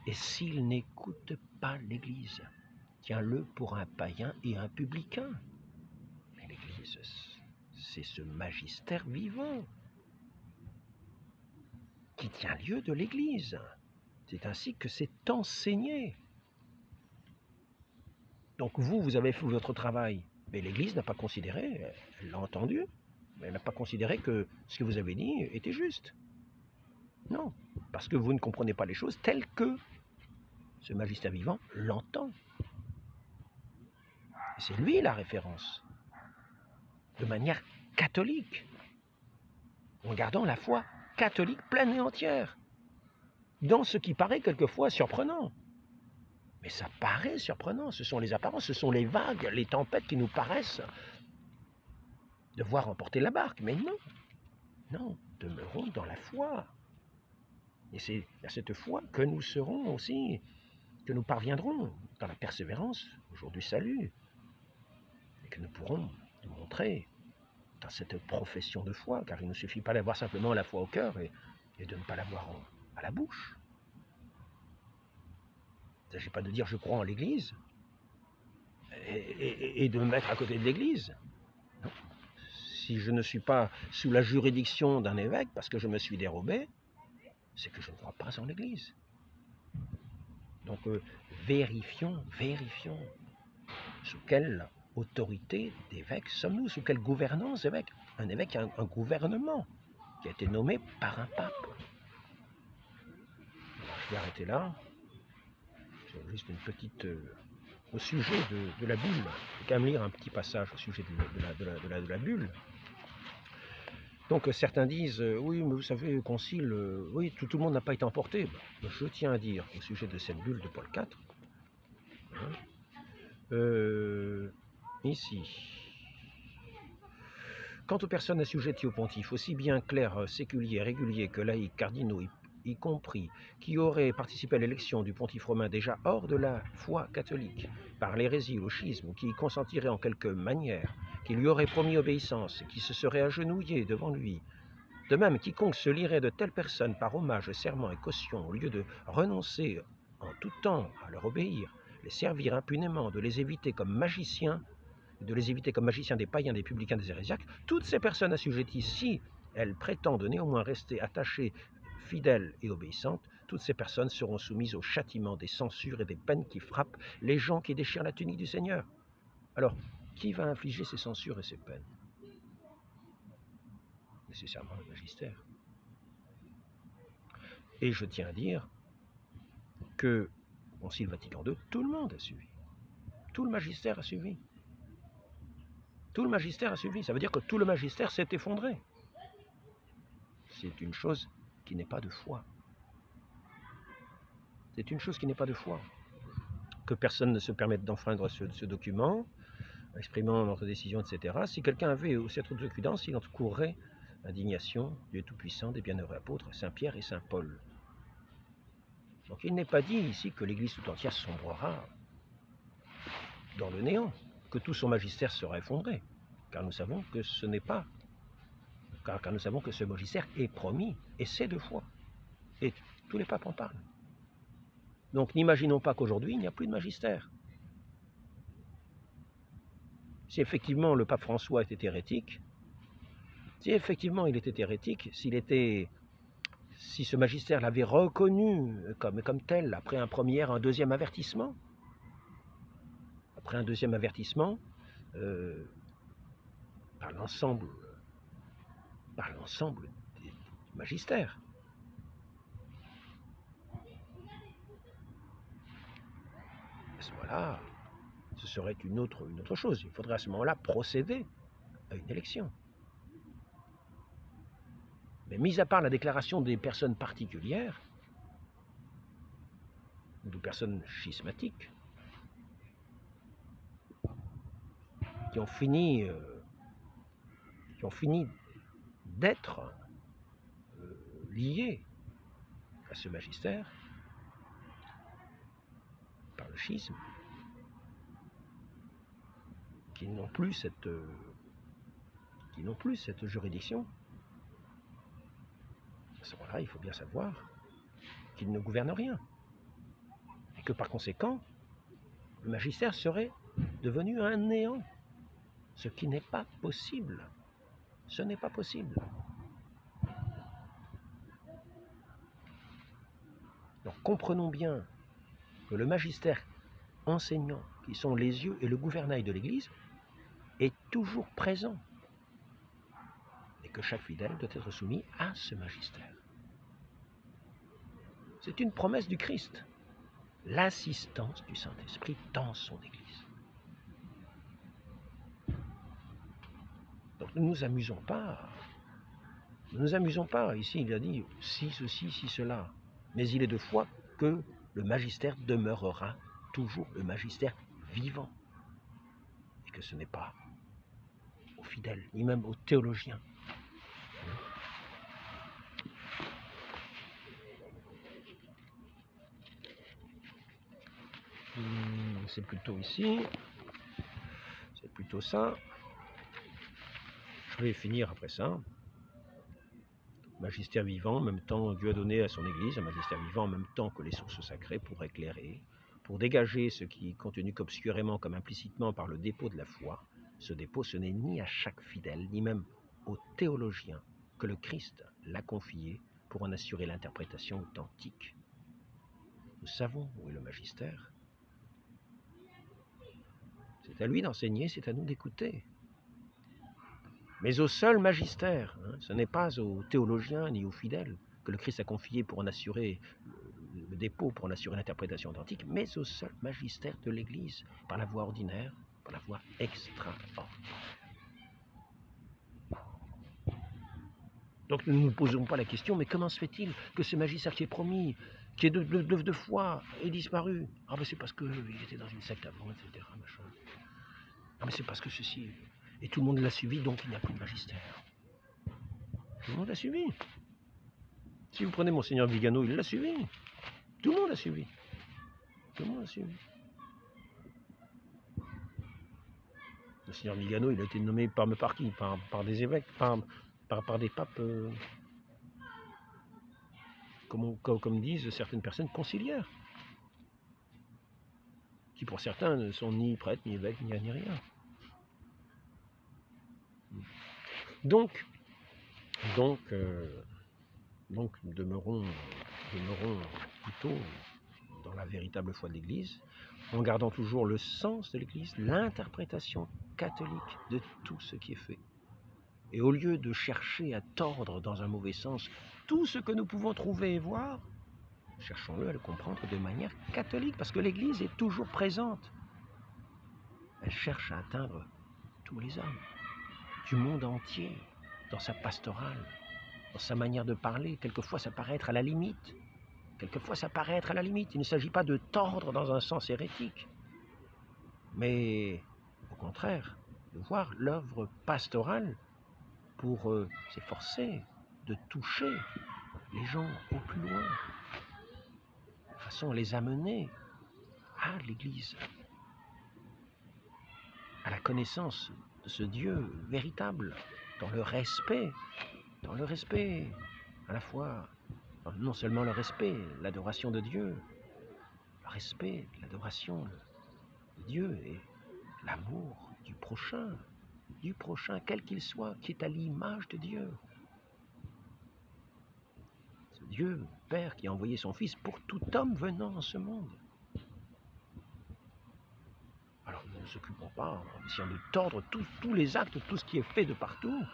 Et s'il n'écoute pas l'Église, tiens-le pour un païen et un publicain. Mais l'Église, c'est ce magistère vivant qui tient lieu de l'Église. C'est ainsi que c'est enseigné. Donc vous avez fait votre travail, mais l'Église n'a pas considéré, elle l'a entendu, mais elle n'a pas considéré que ce que vous avez dit était juste. Non, parce que vous ne comprenez pas les choses telles que ce magistère vivant l'entend. C'est lui la référence, de manière catholique, en gardant la foi catholique pleine et entière, dans ce qui paraît quelquefois surprenant. Mais ça paraît surprenant, ce sont les apparences, ce sont les vagues, les tempêtes qui nous paraissent devoir emporter la barque. Mais non, non, demeurons dans la foi. Et c'est à cette foi que nous serons aussi, que nous parviendrons dans la persévérance au jour du salut. Et que nous pourrons nous montrer dans cette profession de foi, car il ne suffit pas d'avoir simplement la foi au cœur et de ne pas l'avoir à la bouche. Il ne s'agit pas de dire je crois en l'Église et de me mettre à côté de l'Église. Non. si je ne suis pas sous la juridiction d'un évêque, parce que je me suis dérobé, c'est que je ne crois pas en l'Église. Donc vérifions, sous quelle autorité d'évêque sommes-nous, sous quelle gouvernance d'évêque. Un évêque a un gouvernement qui a été nommé par un pape. Alors, je vais arrêter là. C'est juste une petite... au sujet de la bulle. Je vais quand même lire un petit passage au sujet de la bulle. Donc certains disent, oui, mais vous savez, le concile, oui, tout le monde n'a pas été emporté. Ben, je tiens à dire, au sujet de cette bulle de Paul IV, ici, quant aux personnes assujetties au pontife, aussi bien clercs séculiers, réguliers que laïcs, cardinaux, y compris, qui auraient participé à l'élection du pontife romain déjà hors de la foi catholique, par l'hérésie ou le schisme, ou qui y consentiraient en quelque manière, qui lui auraient promis obéissance, qui se seraient agenouillés devant lui. De même, quiconque se lierait de telles personnes par hommage, serment et caution, au lieu de renoncer en tout temps à leur obéir, les servir impunément, de les éviter comme magiciens, des païens, des publicains, des hérésiaques, toutes ces personnes assujetties, si elles prétendent néanmoins rester attachées, fidèles et obéissantes, toutes ces personnes seront soumises au châtiment des censures et des peines qui frappent les gens qui déchirent la tunique du Seigneur. Alors, qui va infliger ces censures et ces peines? Nécessairement le magistère. Et je tiens à dire que, au Concile Vatican II, tout le monde a suivi. Tout le magistère a suivi. Tout le magistère a suivi. Ça veut dire que tout le magistère s'est effondré. C'est une chose qui n'est pas de foi. C'est une chose qui n'est pas de foi. Que personne ne se permette d'enfreindre ce document, exprimant notre décision, etc. Si quelqu'un avait cette outrecuidance, il encourrait l'indignation du Dieu Tout-Puissant, des bienheureux apôtres, Saint Pierre et Saint Paul. Donc il n'est pas dit ici que l'Église tout entière sombrera dans le néant, que tout son magistère sera effondré, car nous savons que ce n'est pas, car nous savons que ce magistère est promis, et c'est de foi. Et tous les papes en parlent. Donc n'imaginons pas qu'aujourd'hui il n'y a plus de magistère. Si effectivement le pape François était hérétique, si effectivement il était hérétique, si ce magistère l'avait reconnu comme tel après un deuxième avertissement, par l'ensemble du magistère. À ce moment-là, ce serait une autre chose. Il faudrait à ce moment-là procéder à une élection. Mais mis à part la déclaration des personnes particulières, de personnes schismatiques, qui ont fini d'être liées à ce magistère par le schisme, qui n'ont plus cette juridiction. À ce moment-là, il faut bien savoir qu'ils ne gouvernent rien. Et que par conséquent, le magistère serait devenu un néant. Ce qui n'est pas possible. Ce n'est pas possible. Donc comprenons bien que le magistère enseignant, qui sont les yeux et le gouvernail de l'Église, est toujours présent. Et que chaque fidèle doit être soumis à ce magistère. C'est une promesse du Christ. L'assistance du Saint-Esprit dans son Église. Donc ne nous amusons pas. Ne nous amusons pas. Ici, il a dit si ceci, si cela. Mais il est de foi que le magistère demeurera toujours le magistère vivant. Et que ce n'est pas aux fidèles, ni même aux théologiens. C'est plutôt ici. C'est plutôt ça. Je vais finir après ça. Magistère vivant, en même temps, Dieu a donné à son Église un magistère vivant en même temps que les sources sacrées pour éclairer, pour dégager ce qui est contenu qu'obscurément comme implicitement par le dépôt de la foi, Ce dépôt, ce n'est ni à chaque fidèle, ni même aux théologiens que le Christ l'a confié pour en assurer l'interprétation authentique. Nous savons où est le magistère. C'est à lui d'enseigner, c'est à nous d'écouter. Mais au seul magistère, ce n'est pas aux théologiens ni aux fidèles que le Christ a confié pour en assurer le dépôt, pour en assurer l'interprétation authentique, mais au seul magistère de l'Église, par la voie ordinaire, par la voie extraordinaire. Donc nous ne nous posons pas la question, mais comment se fait-il que ce magistère qui est promis, qui est de foi, ait disparu? Ah ben c'est parce qu'il était dans une secte avant, etc. Machin. Ah mais c'est parce que ceci... Et tout le monde l'a suivi, donc il n'y a plus de magistère. Tout le monde l'a suivi. Si vous prenez Monseigneur Vigano, il l'a suivi. Tout le monde l'a suivi. Tout le monde l'a suivi. Monseigneur Vigano, il a été nommé par qui? Par des évêques, par des papes, comme disent certaines personnes, conciliaires. Qui pour certains ne sont ni prêtres, ni évêques, ni rien. Donc demeurons plutôt dans la véritable foi de l'Église, en gardant toujours le sens de l'Église, l'interprétation catholique de tout ce qui est fait. Et au lieu de chercher à tordre dans un mauvais sens tout ce que nous pouvons trouver et voir, cherchons-le à le comprendre de manière catholique, parce que l'Église est toujours présente. Elle cherche à atteindre tous les hommes, du monde entier, dans sa pastorale, dans sa manière de parler. Quelquefois, ça paraît être à la limite. Quelquefois, ça paraît être à la limite. Il ne s'agit pas de tordre dans un sens hérétique, mais au contraire, de voir l'œuvre pastorale pour s'efforcer de toucher les gens au plus loin, de façon à les amener à l'Église, à la connaissance de ce Dieu véritable, dans le respect à la fois, non seulement le respect, l'adoration de Dieu, le respect, l'adoration de Dieu et l'amour du prochain, quel qu'il soit, qui est à l'image de Dieu. Ce Dieu, Père, qui a envoyé son Fils pour tout homme venant en ce monde. Alors nous ne nous occupons pas, en essayant de tordre tous les actes, tout ce qui est fait de partout,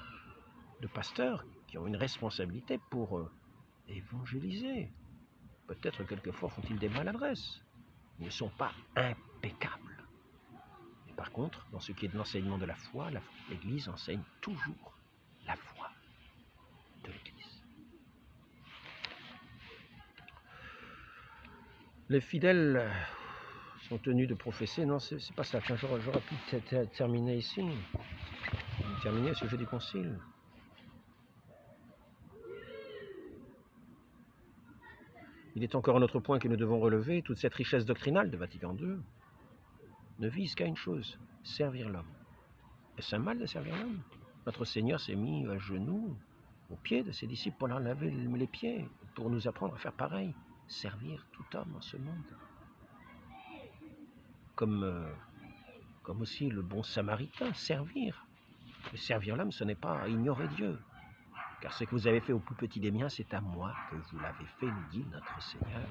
de pasteurs qui ont une responsabilité pour évangéliser. Peut-être quelquefois font-ils des maladresses. Ils ne sont pas impeccables. Mais par contre, dans ce qui est de l'enseignement de la foi, l'Église enseigne toujours la foi de l'Église. Les fidèles sont tenus de professer, non, c'est pas ça, j'aurais pu terminer ici, terminer ce sujet du concile. Il est encore un autre point que nous devons relever, toute cette richesse doctrinale de Vatican II ne vise qu'à une chose, servir l'homme. Est-ce un mal de servir l'homme? Notre Seigneur s'est mis à genoux aux pieds de ses disciples pour leur laver les pieds, pour nous apprendre à faire pareil, servir tout homme en ce monde. Comme aussi le bon samaritain, servir. Mais servir l'homme, ce n'est pas ignorer Dieu. Car ce que vous avez fait au plus petit des miens, c'est à moi que vous l'avez fait, nous dit notre Seigneur.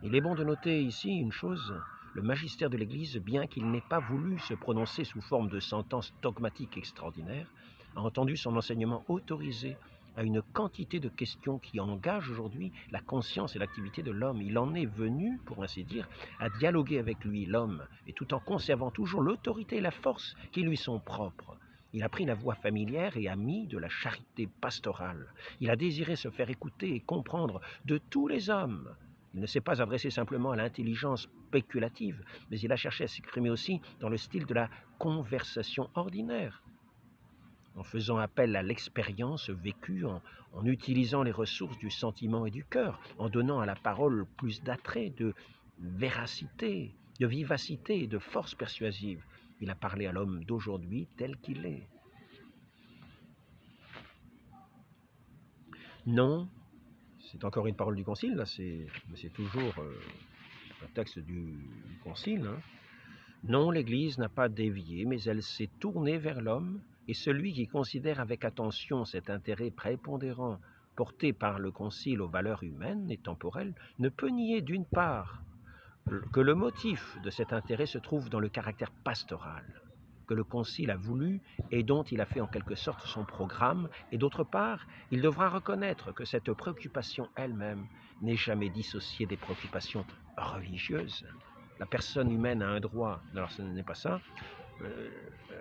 Il est bon de noter ici une chose, le magistère de l'Église, bien qu'il n'ait pas voulu se prononcer sous forme de sentence dogmatique extraordinaire, a entendu son enseignement autorisé à une quantité de questions qui engagent aujourd'hui la conscience et l'activité de l'homme. Il en est venu, pour ainsi dire, à dialoguer avec lui, l'homme, et tout en conservant toujours l'autorité et la force qui lui sont propres. Il a pris la voie familière et amie de la charité pastorale. Il a désiré se faire écouter et comprendre de tous les hommes. Il ne s'est pas adressé simplement à l'intelligence spéculative, mais il a cherché à s'exprimer aussi dans le style de la conversation ordinaire, en faisant appel à l'expérience vécue, en utilisant les ressources du sentiment et du cœur, en donnant à la parole plus d'attrait, de véracité, de vivacité et de force persuasive. Il a parlé à l'homme d'aujourd'hui tel qu'il est. Non, c'est encore une parole du Concile, là, c'est toujours un texte du Concile, hein. Non, l'Église n'a pas dévié, mais elle s'est tournée vers l'homme, et celui qui considère avec attention cet intérêt prépondérant porté par le Concile aux valeurs humaines et temporelles ne peut nier d'une part que le motif de cet intérêt se trouve dans le caractère pastoral que le Concile a voulu et dont il a fait en quelque sorte son programme, et d'autre part, il devra reconnaître que cette préoccupation elle-même n'est jamais dissociée des préoccupations religieuses. La personne humaine a un droit, alors ce n'est pas ça,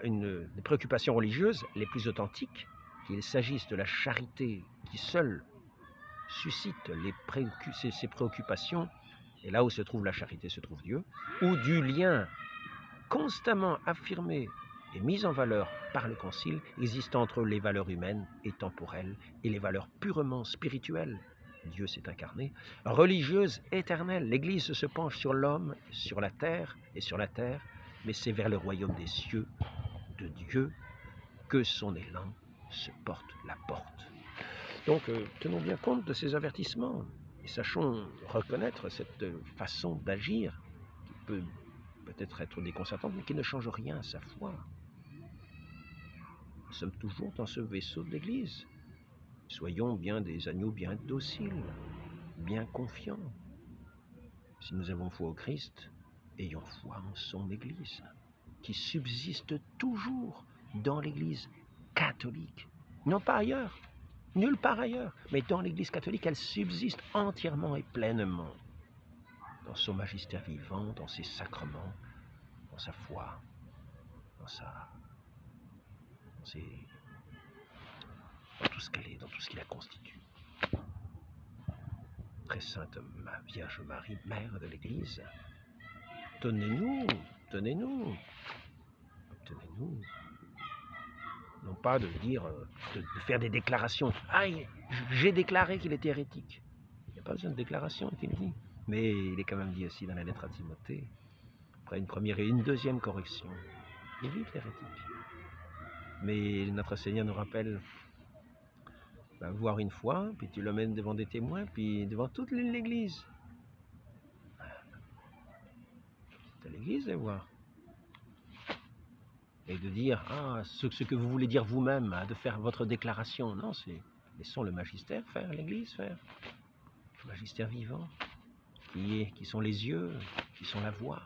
des préoccupations religieuses les plus authentiques, qu'il s'agisse de la charité qui seule suscite ces préoccupations, et là où se trouve la charité se trouve Dieu, ou du lien constamment affirmé et mis en valeur par le Concile existant entre les valeurs humaines et temporelles et les valeurs purement spirituelles. Dieu s'est incarné, religieuses, éternelles. L'Église se penche sur l'homme, sur la terre et sur la terre, mais c'est vers le royaume des cieux de Dieu que son élan se porte la porte. Donc, tenons bien compte de ces avertissements et sachons reconnaître cette façon d'agir qui peut peut-être être déconcertante, mais qui ne change rien à sa foi. Nous sommes toujours dans ce vaisseau de l'Église. Soyons bien des agneaux bien dociles, bien confiants. Si nous avons foi au Christ, ayons foi en son Église, qui subsiste toujours dans l'Église catholique. Non pas ailleurs, nulle part ailleurs, mais dans l'Église catholique, elle subsiste entièrement et pleinement dans son magistère vivant, dans ses sacrements, dans sa foi, dans tout ce qu'elle est, dans tout ce qui la constitue. Très sainte Vierge Marie, Mère de l'Église, tenez-nous, tenez-nous, tenez-nous. Non pas de dire, de faire des déclarations. Ah, j'ai déclaré qu'il était hérétique. Il n'y a pas besoin de déclaration, il dit. Mais il est quand même dit aussi dans la lettre à Timothée, après une première et une deuxième correction, évite l'hérétique. Mais notre Seigneur nous rappelle, voir une fois, puis tu l'emmènes devant des témoins, puis devant toute l'Église. C'est à l'Église de voir. Et de dire, ce que vous voulez dire vous-même, de faire votre déclaration. Non, laissons le magistère faire, l'Église faire. Le magistère vivant, qui sont les yeux, qui sont la voix,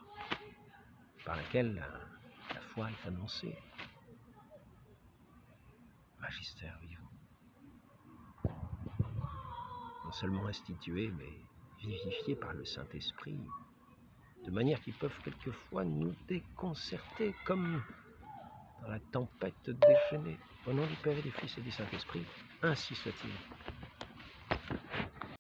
par laquelle la foi est annoncée. Magistère vivant. Non seulement institué, mais vivifié par le Saint-Esprit, de manière qu'ils peuvent quelquefois nous déconcerter, comme dans la tempête déchaînée. Au nom du Père et du Fils et du Saint-Esprit, ainsi soit-il.